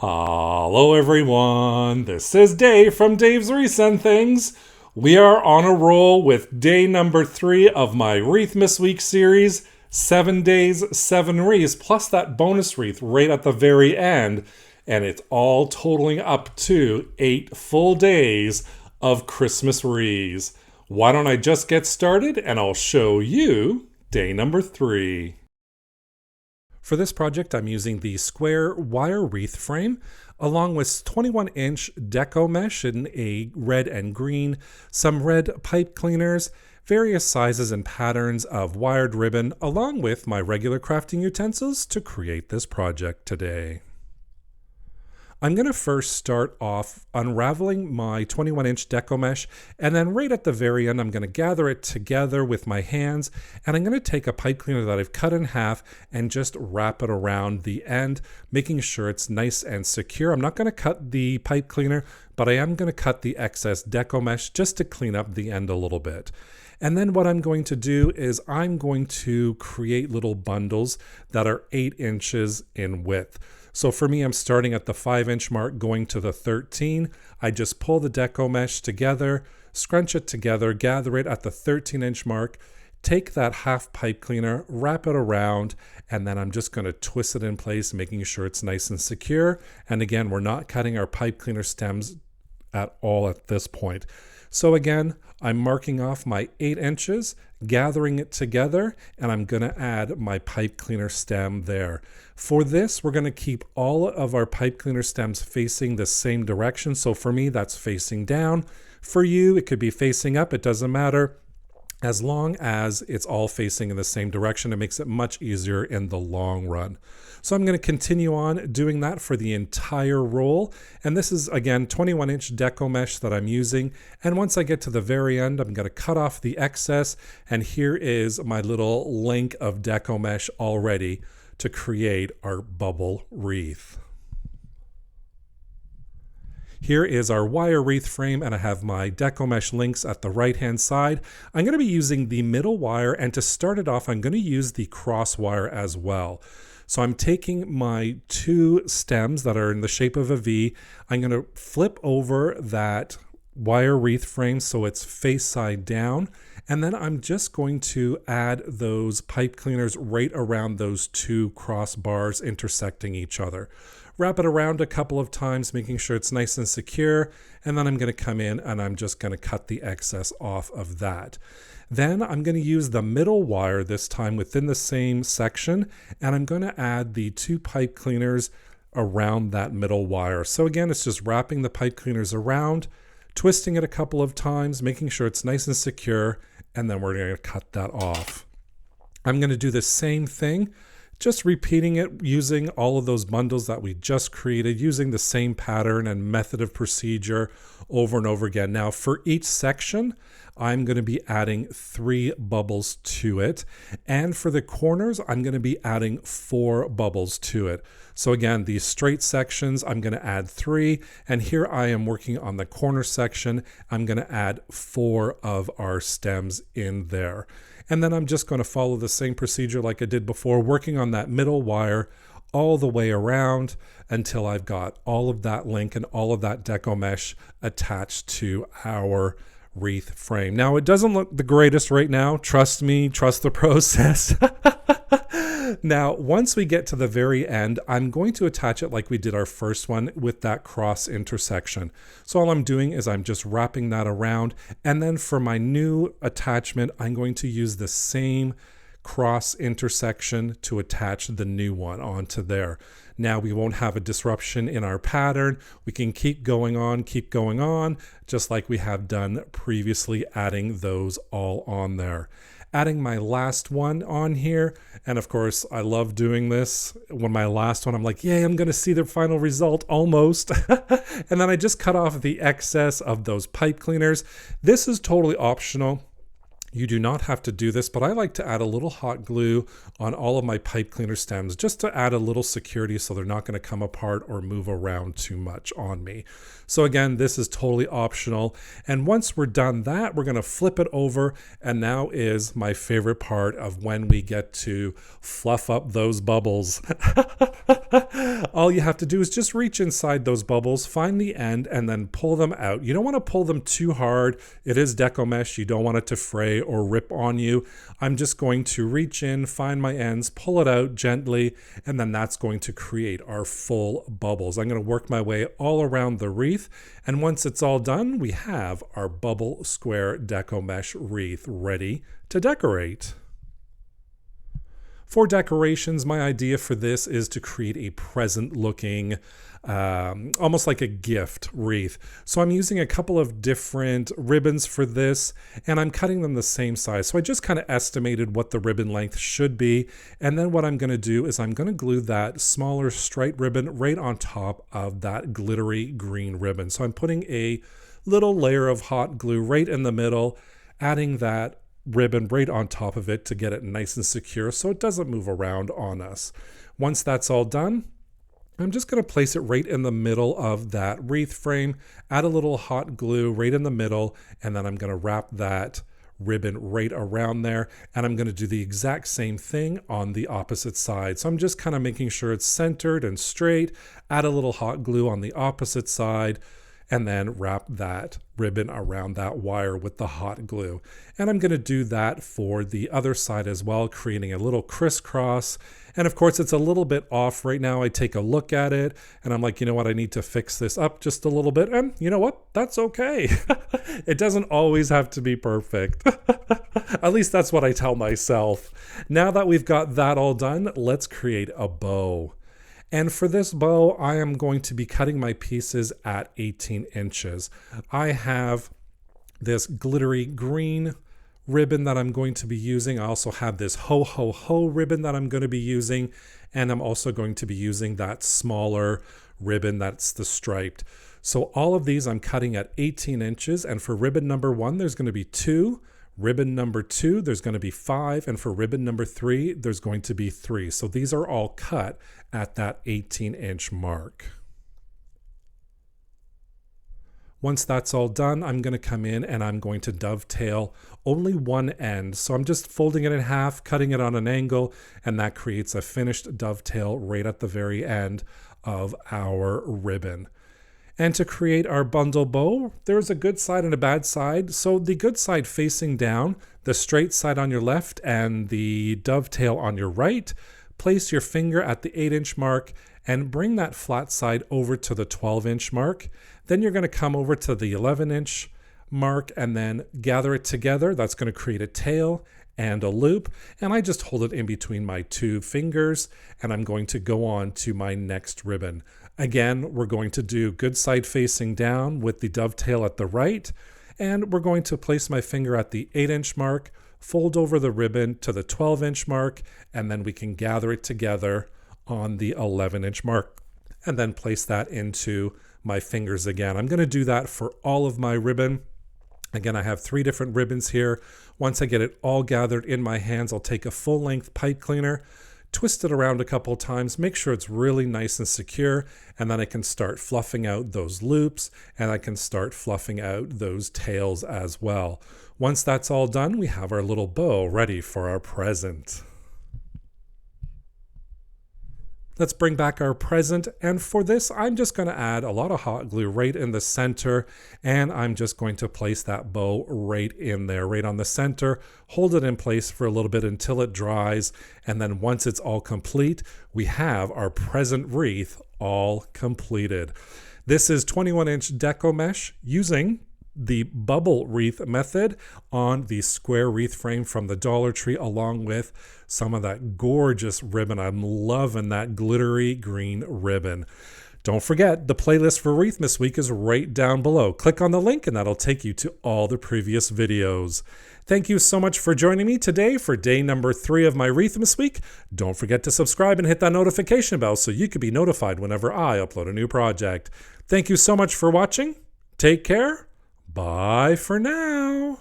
Hello everyone, this is Dave from Dave's Wreaths and Things. We are on a roll with day number 3 of my Wreathmas week series, 7 days, 7 wreaths, plus that bonus wreath right at the very end, and it's all totaling up to 8 full days of Christmas wreaths. Why don't I just get started and I'll show you day number 3. For this project, I'm using the square wire wreath frame, along with 21-inch Deco Mesh in a red and green, some red pipe cleaners, various sizes and patterns of wired ribbon, along with my regular crafting utensils to create this project today. I'm going to first start off unraveling my 21-inch Deco Mesh, and then right at the very end I'm going to gather it together with my hands, and I'm going to take a pipe cleaner that I've cut in half and just wrap it around the end, making sure it's nice and secure. I'm not going to cut the pipe cleaner, but I am going to cut the excess Deco Mesh just to clean up the end a little bit. And then what I'm going to do is I'm going to create little bundles that are 8 inches in width. So for me, I'm starting at the 5-inch mark, going to the 13. I just pull the Deco Mesh together, scrunch it together, gather it at the 13-inch mark, take that half pipe cleaner, wrap it around, and then I'm just going to twist it in place, making sure it's nice and secure. And again, we're not cutting our pipe cleaner stems at all at this point. So again, I'm marking off my 8 inches, gathering it together, and I'm going to add my pipe cleaner stem there. For this, we're going to keep all of our pipe cleaner stems facing the same direction. So for me, that's facing down. For you, it could be facing up. It doesn't matter. As long as it's all facing in the same direction, it makes it much easier in the long run. So I'm going to continue on doing that for the entire roll. And this is, again, 21-inch Deco Mesh that I'm using. And once I get to the very end, I'm going to cut off the excess. And here is my little link of Deco Mesh already to create our bubble wreath. Here is our wire wreath frame, and I have my Deco Mesh links at the right-hand side. I'm going to be using the middle wire, and to start it off, I'm going to use the cross wire as well. So I'm taking my 2 stems that are in the shape of a V. I'm going to flip over that wire wreath frame so it's face side down, and then I'm just going to add those pipe cleaners right around those 2 cross bars intersecting each other. Wrap it around a couple of times, making sure it's nice and secure, and then I'm going to come in and I'm just going to cut the excess off of that. Then I'm going to use the middle wire this time within the same section, and I'm going to add the 2 pipe cleaners around that middle wire. So again, it's just wrapping the pipe cleaners around, twisting it a couple of times, making sure it's nice and secure, and then we're going to cut that off. I'm going to do the same thing, just repeating it using all of those bundles that we just created, using the same pattern and method of procedure over and over again. Now for each section, I'm going to be adding 3 bubbles to it. And for the corners, I'm going to be adding 4 bubbles to it. So again, these straight sections, I'm going to add 3. And here I am working on the corner section. I'm going to add 4 of our stems in there. And then I'm just going to follow the same procedure like I did before, working on that middle wire all the way around until I've got all of that link and all of that Deco Mesh attached to our wreath frame. Now, it doesn't look the greatest right now. Trust me, trust the process. Now, once we get to the very end, I'm going to attach it like we did our first one with that cross intersection. So all I'm doing is I'm just wrapping that around. And then for my new attachment, I'm going to use the same cross intersection to attach the new one onto there. Now we won't have a disruption in our pattern. We can keep going on, just like we have done previously, adding those all on there. Adding my last one on here, and of course I love doing this. When my last one, I'm like, yay, I'm gonna see the final result almost. And then I just cut off the excess of those pipe cleaners. This is totally optional. You do not have to do this, but I like to add a little hot glue on all of my pipe cleaner stems just to add a little security so they're not going to come apart or move around too much on me. So again, this is totally optional. And once we're done that, we're going to flip it over. And now is my favorite part of when we get to fluff up those bubbles. All you have to do is just reach inside those bubbles, find the end, and then pull them out. You don't want to pull them too hard. It is Deco Mesh. You don't want it to fray or rip on you. I'm just going to reach in, find my ends, pull it out gently, and then that's going to create our full bubbles. I'm going to work my way all around the wreath, and once it's all done, we have our bubble square Deco Mesh wreath ready to decorate. For decorations, my idea for this is to create a present looking, almost like a gift wreath. So I'm using a couple of different ribbons for this, and I'm cutting them the same size. So I just kind of estimated what the ribbon length should be. And then what I'm going to do is I'm going to glue that smaller straight ribbon right on top of that glittery green ribbon. So I'm putting a little layer of hot glue right in the middle, adding that ribbon right on top of it to get it nice and secure so it doesn't move around on us. Once that's all done, I'm just going to place it right in the middle of that wreath frame, add a little hot glue right in the middle, and then I'm going to wrap that ribbon right around there, and I'm going to do the exact same thing on the opposite side. So I'm just kind of making sure it's centered and straight, add a little hot glue on the opposite side, and then wrap that ribbon around that wire with the hot glue. And I'm going to do that for the other side as well, creating a little crisscross. And of course, it's a little bit off right now. I take a look at it and I'm like, you know what? I need to fix this up just a little bit. And you know what? That's okay. It doesn't always have to be perfect. At least that's what I tell myself. Now that we've got that all done, let's create a bow. And for this bow, I am going to be cutting my pieces at 18 inches. I have this glittery green ribbon that I'm going to be using. I also have this ho ho ho ribbon that I'm going to be using. And I'm also going to be using that smaller ribbon that's the striped. So all of these I'm cutting at 18 inches. And for ribbon number 1, there's going to be 2. Ribbon number 2, there's going to be 5, and for ribbon number 3, there's going to be 3. So these are all cut at that 18-inch mark. Once that's all done, I'm going to come in and I'm going to dovetail only one end. So I'm just folding it in half, cutting it on an angle, and that creates a finished dovetail right at the very end of our ribbon. And to create our bundle bow, there's a good side and a bad side. So the good side facing down, the straight side on your left and the dovetail on your right. Place your finger at the 8-inch mark and bring that flat side over to the 12-inch mark. Then you're going to come over to the 11-inch mark and then gather it together. That's going to create a tail and a loop. And I just hold it in between my 2 fingers and I'm going to go on to my next ribbon. Again, we're going to do good side facing down with the dovetail at the right, and we're going to place my finger at the 8-inch mark, fold over the ribbon to the 12-inch mark, and then we can gather it together on the 11-inch mark, and then place that into my fingers again. I'm going to do that for all of my ribbon. Again, I have 3 different ribbons here. Once I get it all gathered in my hands, I'll take a full-length pipe cleaner, twist it around a couple times, make sure it's really nice and secure, and then I can start fluffing out those loops and I can start fluffing out those tails as well. Once that's all done, we have our little bow ready for our present. Let's bring back our present, and for this I'm just going to add a lot of hot glue right in the center, and I'm just going to place that bow right in there, right on the center, hold it in place for a little bit until it dries, and then once it's all complete, we have our present wreath all completed. This is 21-inch Deco Mesh using the bubble wreath method on the square wreath frame from the Dollar Tree, along with some of that gorgeous ribbon. I'm loving that glittery green ribbon. Don't forget, the playlist for Wreathmas week is right down below. Click on the link and that'll take you to all the previous videos. Thank you so much for joining me today for day number 3 of my Wreathmas week. Don't forget to subscribe and hit that notification bell so you can be notified whenever I upload a new project. Thank you so much for watching. Take care. Bye for now.